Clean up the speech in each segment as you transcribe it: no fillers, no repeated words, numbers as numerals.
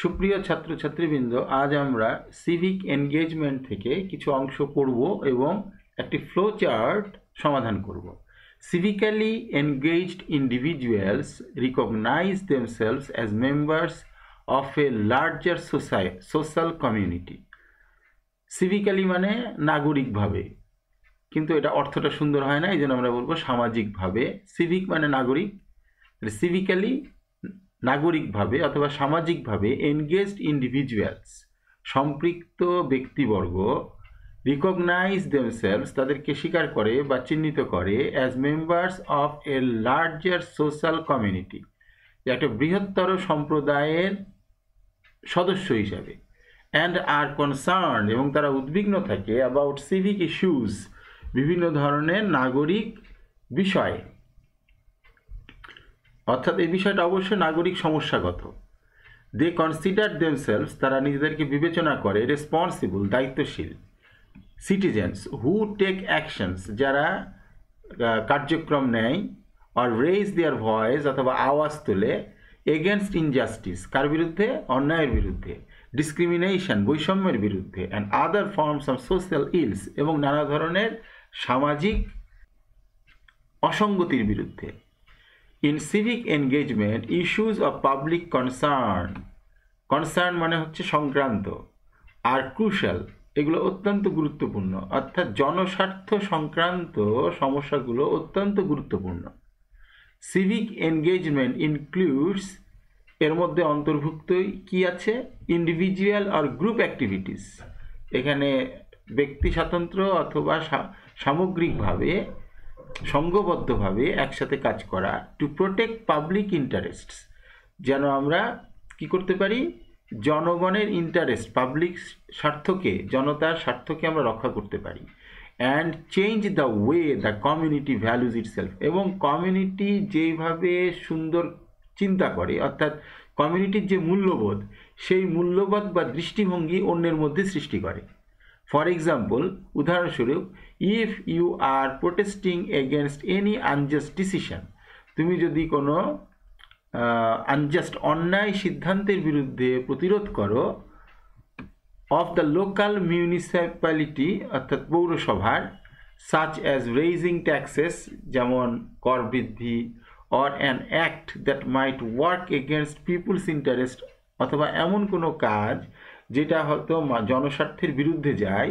সুপ্রিয় ছাত্রছাত্রীবৃন্দ, আজ আমরা সিভিক এনগেজমেন্ট থেকে কিছু অংশ পড়ব এবং একটি ফ্লো চার্ট সমাধান করব। Civically engaged individuals recognize themselves as members of a larger social community. সিভিক্যালি মানে নাগরিকভাবে, কিন্তু এটা অর্থটা সুন্দর হয় না, এই জন্য আমরা বলবো সামাজিকভাবে। সিভিক মানে নাগরিক, সিভিক্যালি নাগরিকভাবে অথবা সামাজিকভাবে এনগেজড ইন্ডিভিজুয়ালস সম্পৃক্ত ব্যক্তিবর্গ রিকগনাইজ দেমসেলভস তাদেরকে স্বীকার করে বা চিহ্নিত করে as members of A larger social community, একটা বৃহত্তর সম্প্রদায়ের সদস্য হিসাবে। অ্যান্ড আর কনসার্ন এবং তারা উদ্বিগ্ন থাকে অ্যাবাউট সিভিক ইস্যুস বিভিন্ন ধরনের নাগরিক বিষয়ে, অর্থাৎ এই বিষয়টা অবশ্যই নাগরিক সমস্যাগত। দে কনসিডার দেমসেলভস তারা নিজেদেরকে বিবেচনা করে রেসপন্সিবল দায়িত্বশীল সিটিজেন্স হু টেক অ্যাকশনস যারা কার্যক্রম নেয়, আর রেজ দেয়ার ভয়েস অথবা আওয়াজ তোলে এগেনস্ট ইনজাস্টিস কার বিরুদ্ধে, অন্যায়ের বিরুদ্ধে, ডিসক্রিমিনেশন বৈষম্যের বিরুদ্ধে, and other forms of social else এবং নানা ধরনের সামাজিক অসঙ্গতির বিরুদ্ধে। In civic engagement issues of public concern মানে হচ্ছে সংক্রান্ত, আর ক্রুশাল এগুলো অত্যন্ত গুরুত্বপূর্ণ, অর্থাৎ জনস্বার্থ সংক্রান্ত সমস্যাগুলো অত্যন্ত গুরুত্বপূর্ণ। সিভিক এনগেজমেন্ট ইনক্লুডস এর মধ্যে অন্তর্ভুক্ত কি আছে, ইন্ডিভিজুয়াল আর গ্রুপ অ্যাক্টিভিটিস, এখানে ব্যক্তি স্বাতন্ত্র্য অথবা সামগ্রিকভাবে সংঘবদ্ধভাবে একসাথে কাজ করা। টু প্রোটেক্ট পাবলিক ইন্টারেস্টস যেন আমরা কি করতে পারি, জনগণের ইন্টারেস্ট পাবলিক স্বার্থকে, জনতার স্বার্থকে আমরা রক্ষা করতে পারি। And change the way the community values itself এবং কমিউনিটি যেভাবে সুন্দর চিন্তা করে, অর্থাৎ কমিউনিটির যে মূল্যবোধ সেই মূল্যবোধ বা দৃষ্টিভঙ্গি অন্যের মধ্যে সৃষ্টি করে। ফর এক্সাম্পল, উদাহরণস্বরূপ, if you are protesting against any unjust decision, তুমি যদি কোনো আনজাস্ট অন্যায় সিদ্ধান্তের বিরুদ্ধে প্রতিরোধ করো, অফ দ্য লোকাল মিউনিসিপ্যালিটি অর্থাৎ পৌরসভার, সাচ অ্যাজ রেইজিং ট্যাক্সেস যেমন কর বৃদ্ধি, or an act that might work against people's interest অথবা এমন কোনো কাজ যেটা হয়তো জনস্বার্থের বিরুদ্ধে যায়,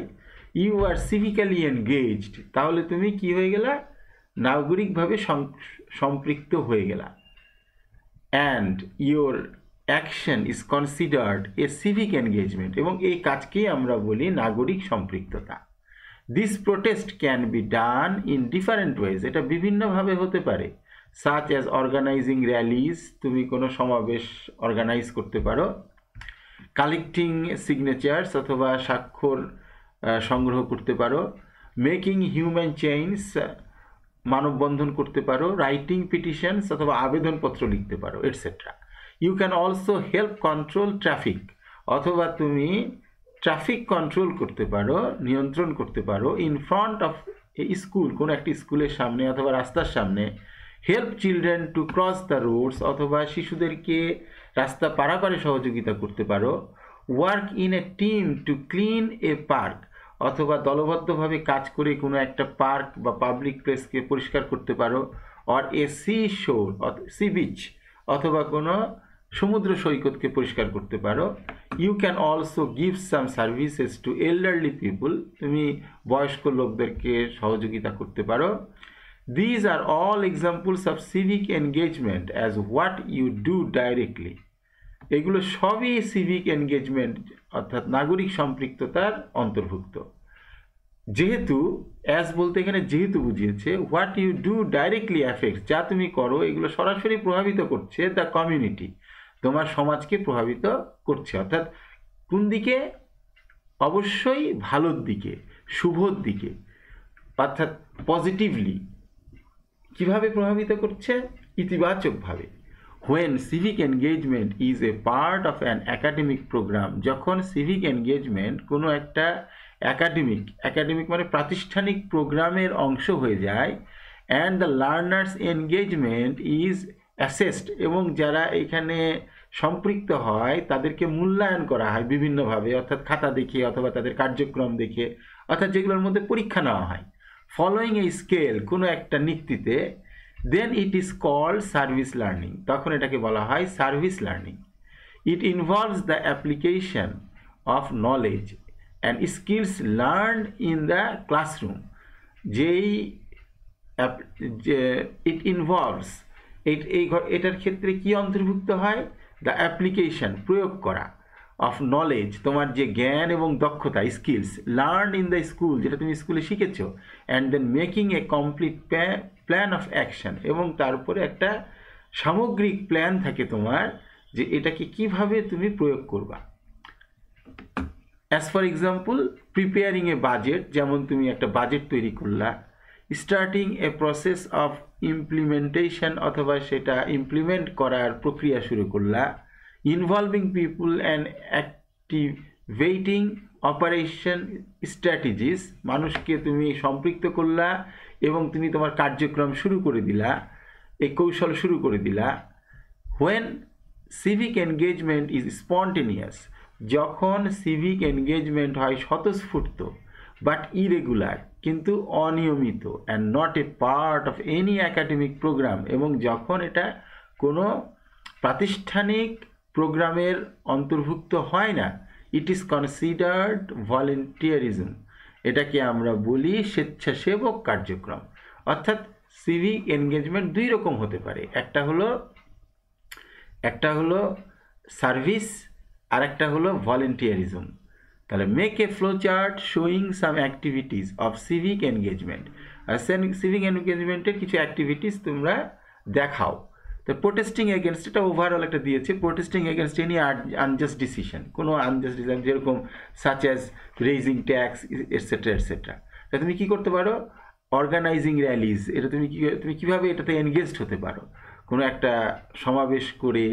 ইউ আর সিভিক্যালি এনগেজড, তাহলে তুমি কি হয়ে গেলা, নাগরিকভাবে সম্পৃক্ত হয়ে গেলা। And your action is considered A civic engagement এবং এই কাজকেই আমরা বলি নাগরিক সম্পৃক্ততা। This protest can be done in different ways, এটা বিভিন্নভাবে হতে পারে। সাচ অ্যাজ অর্গানাইজিং র্যালিজ, তুমি কোনো সমাবেশ অর্গানাইজ করতে পারো। কালেক্টিং সিগনেচার্স অথবা স্বাক্ষর সংগ্রহ করতে পারো। মেকিং হিউম্যান চেইনস মানববন্ধন করতে পারো। রাইটিং পিটিশনস অথবা আবেদনপত্র লিখতে পারো, etcetera. You can also help control traffic, অথবা তুমি ট্রাফিক কন্ট্রোল করতে পারো, নিয়ন্ত্রণ করতে পারো। In front of a school, কোনো একটি স্কুলের সামনে অথবা রাস্তার সামনে। Help children to cross the roads, অথবা শিশুদেরকে রাস্তা পারাপারে সহযোগিতা করতে পারো। Work in a team to clean a park, অথবা দলবদ্ধভাবে কাজ করে কোনো একটা পার্ক বা পাবলিক প্লেসকে পরিষ্কার করতে পারো। অর এ সি বিচ, অথবা কোনো সমুদ্র সৈকতকে পরিষ্কার করতে পারো। You can also give some services to elderly people, তুমি বয়স্ক লোকদেরকে সহযোগিতা করতে পারো। These are all examples of civic engagement as what you do directly. এগুলো সবই সিভিক এনগেজমেন্ট অর্থাৎ নাগরিক সম্পৃক্ততার অন্তর্ভুক্ত। যেহেতু অ্যাজ বলতে এখানে যেহেতু বুঝিয়েছে, what you do directly affects, যা তুমি করো এগুলো সরাসরি প্রভাবিত করছে দ্য কমিউনিটি, তোমার সমাজকে প্রভাবিত করছে। অর্থাৎ কোন দিকে, অবশ্যই ভালোর দিকে, শুভর দিকে, অর্থাৎ পজিটিভলি। কিভাবে প্রভাবিত করছে, ইতিবাচকভাবে। When civic engagement is a part of an academic program, যখন সিভিক এনগেজমেন্ট কোনো একটা একাডেমিক মানে প্রাতিষ্ঠানিক প্রোগ্রামের অংশ হয়ে যায়, and the learners engagement is assessed, এবং যারা এখানে সম্পৃক্ত হয় তাদেরকে মূল্যায়ন করা হয় বিভিন্নভাবে, অর্থাৎ খাতা দেখে অথবা তাদের কার্যক্রম দেখে, অর্থাৎ যেগুলোর মধ্যে পরীক্ষা নেওয়া হয় ফলোয়িং এ স্কেল, কোনো একটা নীতিতে, then it is called service learning, তখন এটাকে বলা হয় service learning. It involves the application of knowledge and skills learned in the classroom. যেই ইট ইনভলভস, এটার ক্ষেত্রে কি অন্তর্ভুক্ত হয়? দ্য অ্যাপ্লিকেশন, প্রয়োগ করা, অফ নলেজ, তোমার যে জ্ঞান এবং দক্ষতা, skills learn in the school, যেটা তুমি স্কুলে শিখেছো, and then making a complete plan of action, এবং তারপরে একটা সামগ্রিক প্ল্যান থাকে তোমার যে এটাকে কিভাবে তুমি প্রয়োগ করবা। As for example, preparing A budget, যেমন তুমি একটা বাজেট তৈরি করলা, starting a process of implementation, অথবা সেটা ইমপ্লিমেন্ট করার প্রক্রিয়া শুরু করলা, involving people and activating operation strategies, মানুষকে তুমি সম্পৃক্ত করলা এবং তুমি তোমার কার্যক্রম শুরু করে দিলা, এই কৌশল শুরু করে দিলা। When civic engagement is spontaneous, যখন সিভিক এনগেজমেন্ট হয় স্বতঃস্ফূর্ত, বাট ইরেগুলার, কিন্তু অনিয়মিত, and not a part of any academic program, এবং যখন এটা কোনো প্রাতিষ্ঠানিক প্রোগ্রামের অন্তর্ভুক্ত হয় না, ইট ইজ কনসিডার্ড ভলেন্টিয়ারিজম, এটাকে আমরা বলি স্বেচ্ছাসেবক কার্যক্রম। অর্থাৎ সিভিক এনগেজমেন্ট দুই রকম হতে পারে, একটা হলো সার্ভিস আর একটা হলো ভলেন্টিয়ারিজম। তাহলে make a flow chart showing some activities of civic engagement, আর সিভিক এনগেজমেন্টের কিছু অ্যাক্টিভিটিস তোমরা দেখাও। তো প্রোটেস্টিং এগেনস্ট, এটা ওভারঅল একটা দিয়েছে, protesting against any unjust decision, কোনো আনজাস্ট ডিসিশন, যেরকম such as raising tax etcetera etcetera. তা তুমি কী করতে পারো? অর্গানাইজিং র্যালিজ, এটা তুমি কীভাবে এটাতে এনগেজড হতে পারো? কোনো একটা সমাবেশ করে,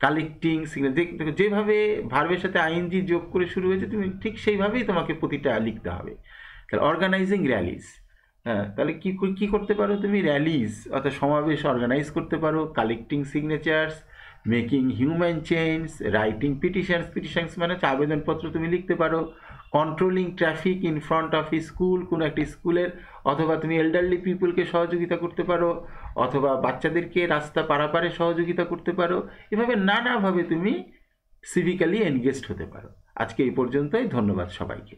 কালেক্টিং সিগনেচার, যেভাবে ভার্বের সাথে আইএনজি যোগ করে শুরু হয়েছে তুমি ঠিক সেইভাবেই তোমাকে প্রতিটা লিখতে হবে। তাহলে অর্গানাইজিং র্যালিজ, হ্যাঁ, তাহলে কী করতে পারো তুমি? র্যালিজ অর্থাৎ সমাবেশ অর্গানাইজ করতে পারো, collecting signatures, making human change, writing petitions মানে আবেদনপত্র তুমি লিখতে পারো, controlling traffic in front of school, কোনো একটা স্কুলের, অথবা তুমি এল্ডারলি পিপুলকে সহযোগিতা করতে পারো, অথবা বাচ্চাদেরকে রাস্তা পারাপারে সহযোগিতা করতে পারো। এভাবে নানাভাবে তুমি সিভিক্যালি এনগেজড হতে পারো। আজকে এই পর্যন্তই, ধন্যবাদ সবাইকে।